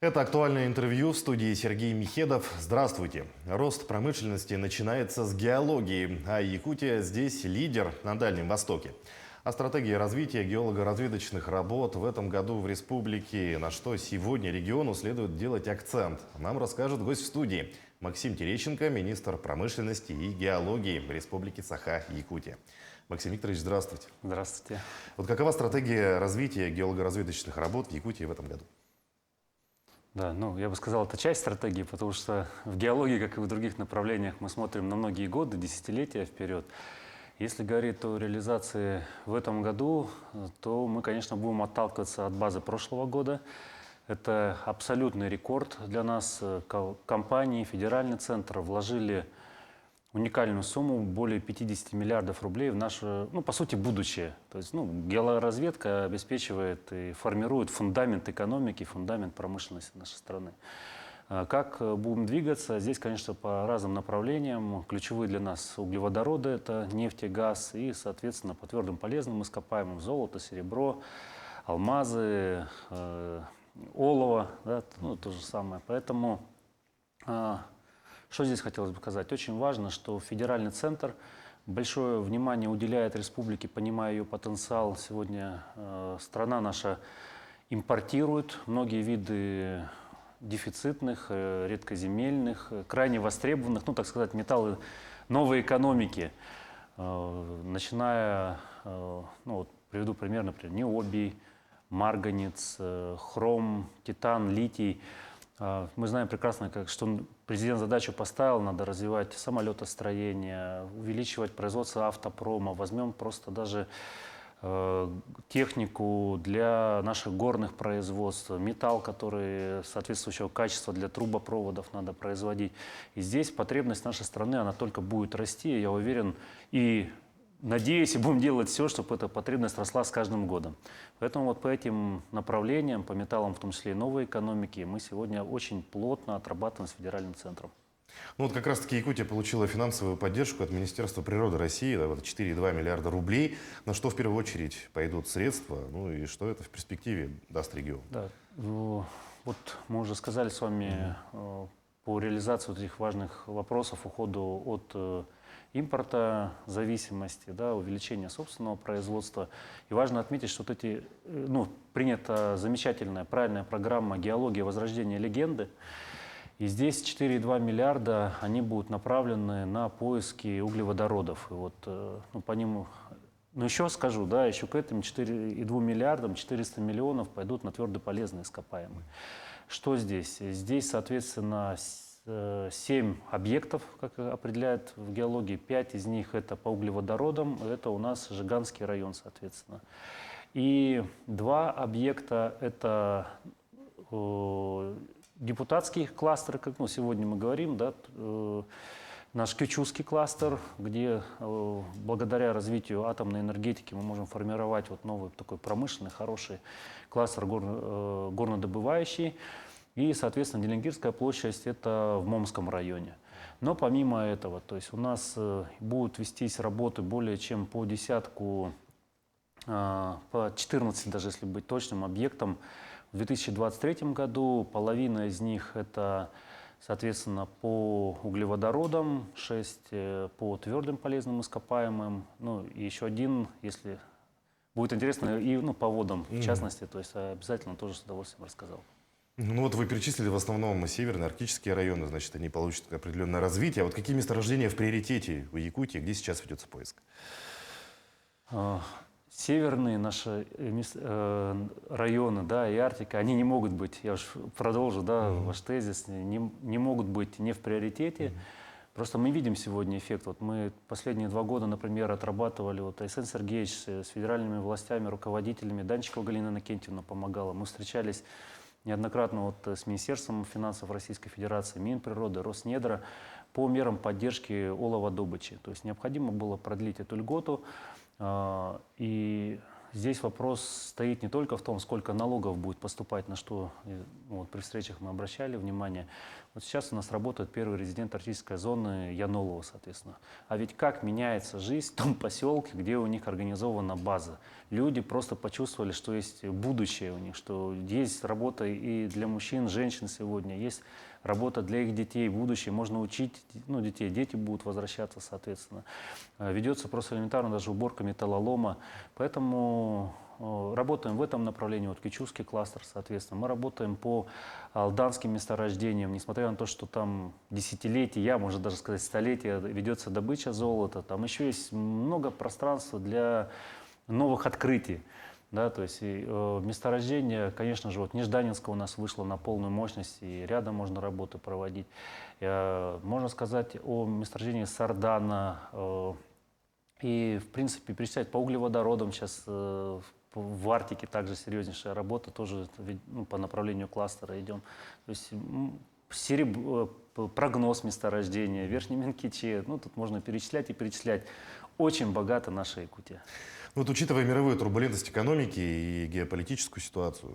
Это актуальное интервью в студии Сергей Михедов. Здравствуйте. Рост промышленности начинается с геологии, а Якутия здесь лидер на Дальнем Востоке. О стратегии развития геолого-разведочных работ в этом году в республике, на что сегодня региону следует делать акцент, нам расскажет гость в студии Максим Терещенко, министр промышленности и геологии в республике Саха-Якутия. Максим Викторович, здравствуйте. Здравствуйте. Вот какова стратегия развития геолого-разведочных работ в Якутии в этом году? Да, я бы сказал, это часть стратегии, потому что в геологии, как и в других направлениях, мы смотрим на многие годы, десятилетия вперед. Если говорить о реализации в этом году, то мы, конечно, будем отталкиваться от базы прошлого года. Это абсолютный рекорд для нас. Компании, федеральный центр вложили уникальную сумму, более 50 миллиардов рублей в наше, по сути, будущее. То есть, геологоразведка обеспечивает и формирует фундамент экономики, фундамент промышленности нашей страны. Как будем двигаться? Здесь, конечно, по разным направлениям. Ключевые для нас углеводороды – это нефть и газ, и, соответственно, по твердым полезным ископаемым – золото, серебро, алмазы, олово, да, то же самое. Поэтому что здесь хотелось бы сказать? Очень важно, что федеральный центр большое внимание уделяет республике, понимая ее потенциал. Сегодня страна наша импортирует многие виды дефицитных, редкоземельных, крайне востребованных, так сказать, металлы новой экономики. Начиная, приведу пример, например, ниобий, марганец, хром, титан, литий. Мы знаем прекрасно, что президент задачу поставил, надо развивать самолетостроение, увеличивать производство автопрома. Возьмем просто даже технику для наших горных производств, металл, который соответствующего качества для трубопроводов надо производить. И здесь потребность нашей страны, она только будет расти, я уверен, и надеюсь, и будем делать все, чтобы эта потребность росла с каждым годом. Поэтому по этим направлениям, по металлам, в том числе и новой экономики, мы сегодня очень плотно отрабатываем с федеральным центром. Как раз-таки Якутия получила финансовую поддержку от Министерства природы России, 4,2 миллиарда рублей. На что в первую очередь пойдут средства, и что это в перспективе даст региону? Да, мы уже сказали с вами по реализации этих важных вопросов, уходу от импорта зависимости, увеличения собственного производства. И важно отметить, что принята замечательная, правильная программа «Геология. Возрождение легенды». И здесь 4,2 миллиарда, они будут направлены на поиски углеводородов. И по ним, еще скажу, еще к этим 4,2 миллиардам 400 миллионов пойдут на твердополезные ископаемые. Что здесь? Здесь, соответственно, 7 объектов, как определяют в геологии, 5 из них это по углеводородам, это у нас Жиганский район, соответственно. И 2 объекта это депутатский кластер, как сегодня мы говорим, наш Кючувский кластер, где благодаря развитию атомной энергетики мы можем формировать новый такой промышленный, хороший кластер горнодобывающий. И, соответственно, Деленгирская площадь – это в Момском районе. Но помимо этого, то есть у нас будут вестись работы более чем по десятку, по 14 даже, если быть точным, объектам в 2023 году. Половина из них – это, соответственно, по углеводородам, 6 по твердым полезным ископаемым, и еще один, если будет интересно, и по водам, в частности, то есть обязательно тоже с удовольствием рассказал. Вы перечислили в основном северные арктические районы, значит, они получат определенное развитие. А какие месторождения в приоритете у Якутии, где сейчас ведется поиск? Северные наши районы, и Арктика, они не могут быть, я уж продолжу, ваш тезис, не могут быть не в приоритете. Просто мы видим сегодня эффект. Мы последние 2 года, например, отрабатывали, Айсен Сергеевич с федеральными властями, руководителями, Данчикова Галина Иннокентьевна помогала. Мы встречались неоднократно с Министерством финансов Российской Федерации, Минприроды, Роснедра по мерам поддержки оловодобычи. То есть необходимо было продлить эту льготу. И здесь вопрос стоит не только в том, сколько налогов будет поступать, на что вот, при встречах мы обращали внимание. Вот сейчас у нас работает первый резидент арктической зоны Янолова, соответственно. А ведь как меняется жизнь в том поселке, где у них организована база. Люди просто почувствовали, что есть будущее у них, что есть работа и для мужчин, женщин сегодня, есть работа для их детей, будущее, можно учить детей, дети будут возвращаться, соответственно. Ведется просто элементарно даже уборка металлолома, поэтому работаем в этом направлении, вот Кичузский кластер, соответственно. Мы работаем по алданским месторождениям, несмотря на то, что там десятилетия, можно даже сказать столетия, ведется добыча золота, там еще есть много пространства для новых открытий. Да, то есть месторождение, конечно же, вот Нежданинское у нас вышло на полную мощность, и рядом можно работы проводить. Можно сказать о месторождении Сардана, и, в принципе, перечислять по углеводородам сейчас в Арктике также серьезнейшая работа, тоже по направлению кластера идем. То есть прогноз месторождения, Верхний Минкиче, тут можно перечислять и перечислять. Очень богата наша Якутия. Вот, учитывая мировую турбулентность экономики и геополитическую ситуацию,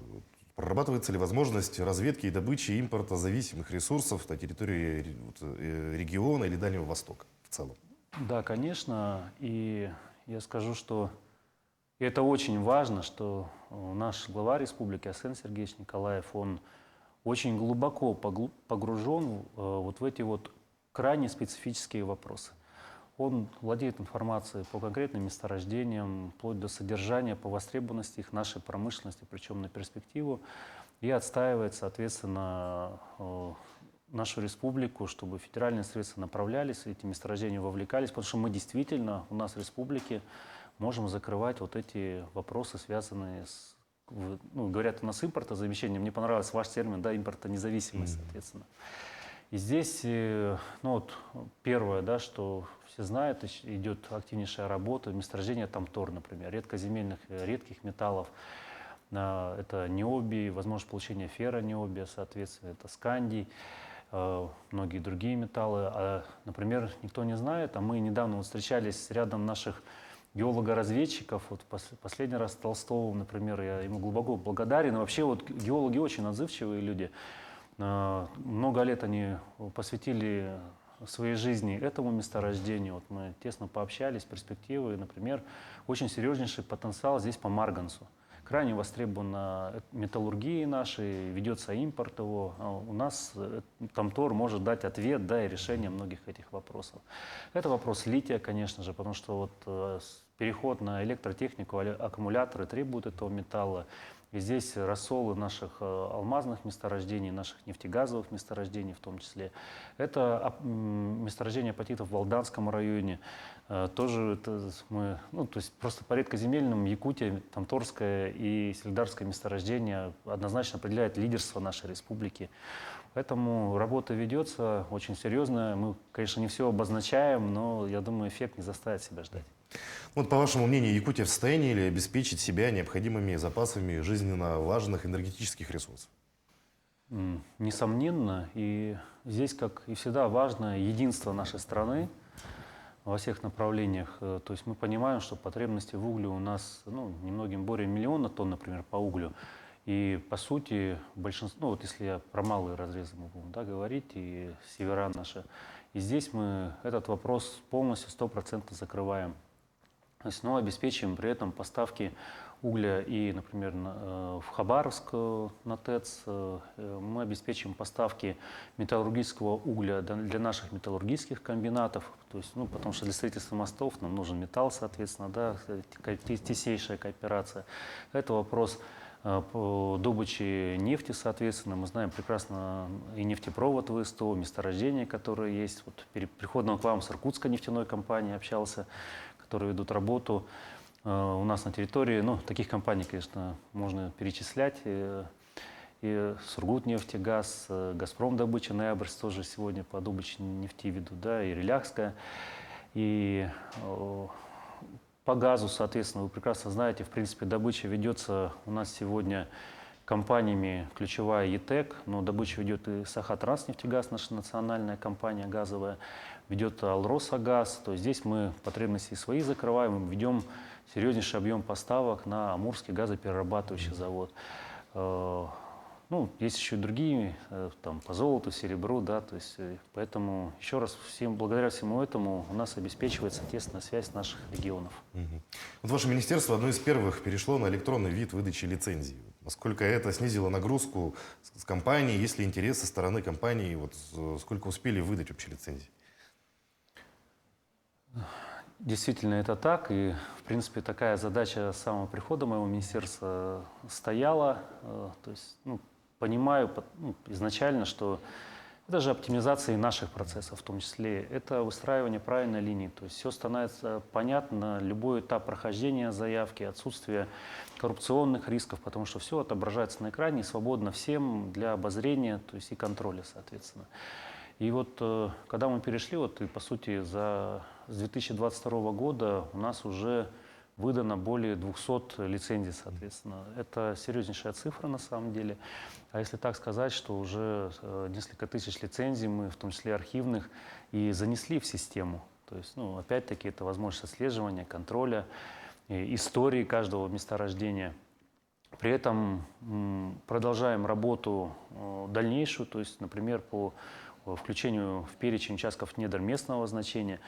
прорабатывается ли возможность разведки и добычи импорта зависимых ресурсов на территории региона или Дальнего Востока в целом? Да, конечно. И я скажу, что это очень важно, что наш глава республики Арсен Сергеевич Николаев, он очень глубоко погружен вот в эти вот крайне специфические вопросы. Он владеет информацией по конкретным месторождениям, вплоть до содержания, по востребованности их нашей промышленности, причем на перспективу, и отстаивает, соответственно, нашу республику, чтобы федеральные средства направлялись, эти месторождения вовлекались, потому что мы действительно у нас в республике можем закрывать вот эти вопросы, связанные с, говорят у нас импортозамещение, мне понравился ваш термин, да, импортонезависимость, соответственно. И здесь, первое, да, что все знают, идет активнейшая работа, месторождение Тамтор, например, редких металлов. Это необий, возможность получения ферронеобия, соответственно, это скандий, многие другие металлы. Например, никто не знает, а мы недавно встречались с рядом наших геолога-разведчиков. Вот последний раз с Толстовым, например, я ему глубоко благодарен. И вообще геологи очень отзывчивые люди. Много лет они посвятили своей жизни этому месторождению. Мы тесно пообщались, перспективы, например, очень серьезнейший потенциал здесь по марганцу. Крайне востребована металлургия нашей, ведется импорт его. У нас Тамтор может дать ответ, да, и решение многих этих вопросов. Это вопрос лития, конечно же, потому что переход на электротехнику, аккумуляторы требуют этого металла. И здесь рассолы наших алмазных месторождений, наших нефтегазовых месторождений в том числе. Это месторождение апатитов в Алданском районе. Тоже мы, то есть просто по редкоземельным Якутия, Тамторское и Сельдарское месторождение однозначно определяет лидерство нашей республики. Поэтому работа ведется очень серьезная. Мы, конечно, не все обозначаем, но я думаю, эффект не заставит себя ждать. Вот, по вашему мнению, Якутия в состоянии ли обеспечить себя необходимыми запасами жизненно важных энергетических ресурсов? Несомненно. И здесь, как и всегда, важно единство нашей страны во всех направлениях. То есть мы понимаем, что потребности в угле у нас немногим более 1 миллиона тонн, например, по углю. И по сути большинство, если я про малые разрезы могу говорить, и севера наши, и здесь мы этот вопрос полностью 100% закрываем. То есть, обеспечиваем при этом поставки угля и, например, в Хабаровск на ТЭЦ. Мы обеспечиваем поставки металлургического угля для наших металлургических комбинатов. То есть, потому что для строительства мостов нам нужен металл, соответственно, да, теснейшая кооперация. Это вопрос по добыче нефти, соответственно. Мы знаем прекрасно и нефтепровод ВСТО, месторождения, которые есть. Приходом к вам с Иркутской нефтяной компанией общался, которые ведут работу у нас на территории. Таких компаний, конечно, можно перечислять. И Сургутнефтегаз, Газпром добыча, Ноябрьс тоже сегодня по добыче нефти ведут, да, и Реляхская. И по газу, соответственно, вы прекрасно знаете, в принципе, добыча ведется у нас сегодня компаниями ключевая ЕТЭК, но добычу ведет и Сахатранснефтегаз, наша национальная компания газовая, ведет Алросагаз. То есть здесь мы потребности свои закрываем, ведем серьезнейший объем поставок на Амурский газоперерабатывающий завод. Ну, есть еще и другие, там, по золоту, серебру, да, то есть, поэтому еще раз благодаря всему этому у нас обеспечивается тесная связь наших регионов. Вот ваше министерство одно из первых перешло на электронный вид выдачи лицензий. Насколько это снизило нагрузку с компанией, есть ли интерес со стороны компании, вот сколько успели выдать вообще лицензий? Действительно, это так, и, в принципе, такая задача с самого прихода моего министерства стояла, то есть, ну, понимаю изначально, что это же оптимизация наших процессов, в том числе, это выстраивание правильной линии, то есть все становится понятно, любой этап прохождения заявки, отсутствие коррупционных рисков, потому что все отображается на экране, свободно всем для обозрения, то есть и контроля, соответственно. И вот когда мы перешли, вот, и по сути с 2022 года у нас уже выдано более 200 лицензий, соответственно. Это серьезнейшая цифра на самом деле. А если так сказать, что уже несколько тысяч лицензий мы, в том числе архивных, и занесли в систему. То есть, ну, опять-таки, это возможность отслеживания, контроля, истории каждого месторождения. При этом продолжаем работу дальнейшую, то есть, например, по включению в перечень участков недр местного значения.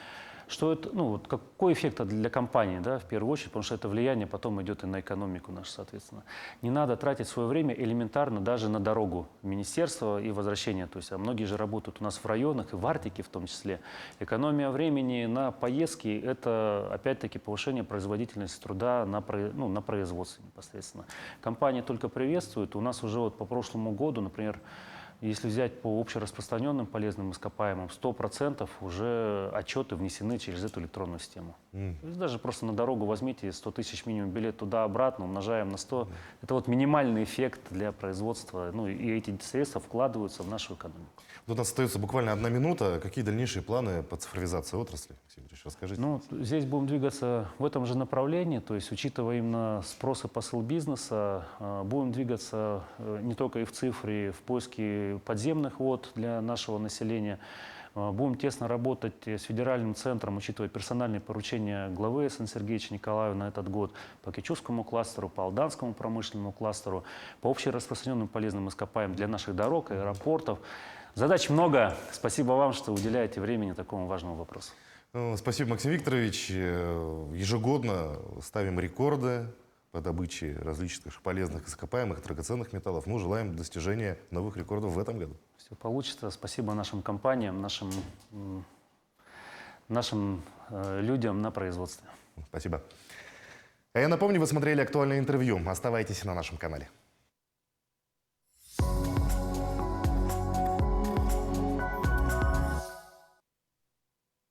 Что это, ну, вот какой эффект для компании, да, в первую очередь, потому что это влияние потом идет и на экономику нашу, соответственно. Не надо тратить свое время элементарно даже на дорогу в министерство и возвращение. То есть, а многие же работают у нас в районах и в Арктике в том числе. Экономия времени на поездки – это, опять-таки, повышение производительности труда на производстве непосредственно. Компания только приветствует. У нас уже вот по прошлому году, например, если взять по общераспространенным полезным ископаемым, 100% уже отчеты внесены через эту электронную систему. То есть даже просто на дорогу возьмите 100 тысяч минимум билет туда-обратно, умножаем на 100. Это вот минимальный эффект для производства. Ну и эти средства вкладываются в нашу экономику. Вот у нас остается буквально 1 минута. Какие дальнейшие планы по цифровизации отрасли? Максим Викторович, расскажите. Ну, здесь будем двигаться в этом же направлении, то есть учитывая именно спрос и посыл бизнеса, будем двигаться не только и в цифре, в поиске подземных вод для нашего населения. Будем тесно работать с федеральным центром, учитывая персональные поручения главы Сан Сергеевича Николаева на этот год по Кичувскому кластеру, по Алданскому промышленному кластеру, по общераспространенным полезным ископаемым для наших дорог, аэропортов. Задач много. Спасибо вам, что уделяете времени такому важному вопросу. Спасибо, Максим Викторович. Ежегодно ставим рекорды по добыче различных полезных ископаемых, драгоценных металлов. Мы желаем достижения новых рекордов в этом году. Все получится. Спасибо нашим компаниям, нашим людям на производстве. Спасибо. А я напомню, вы смотрели актуальное интервью. Оставайтесь на нашем канале.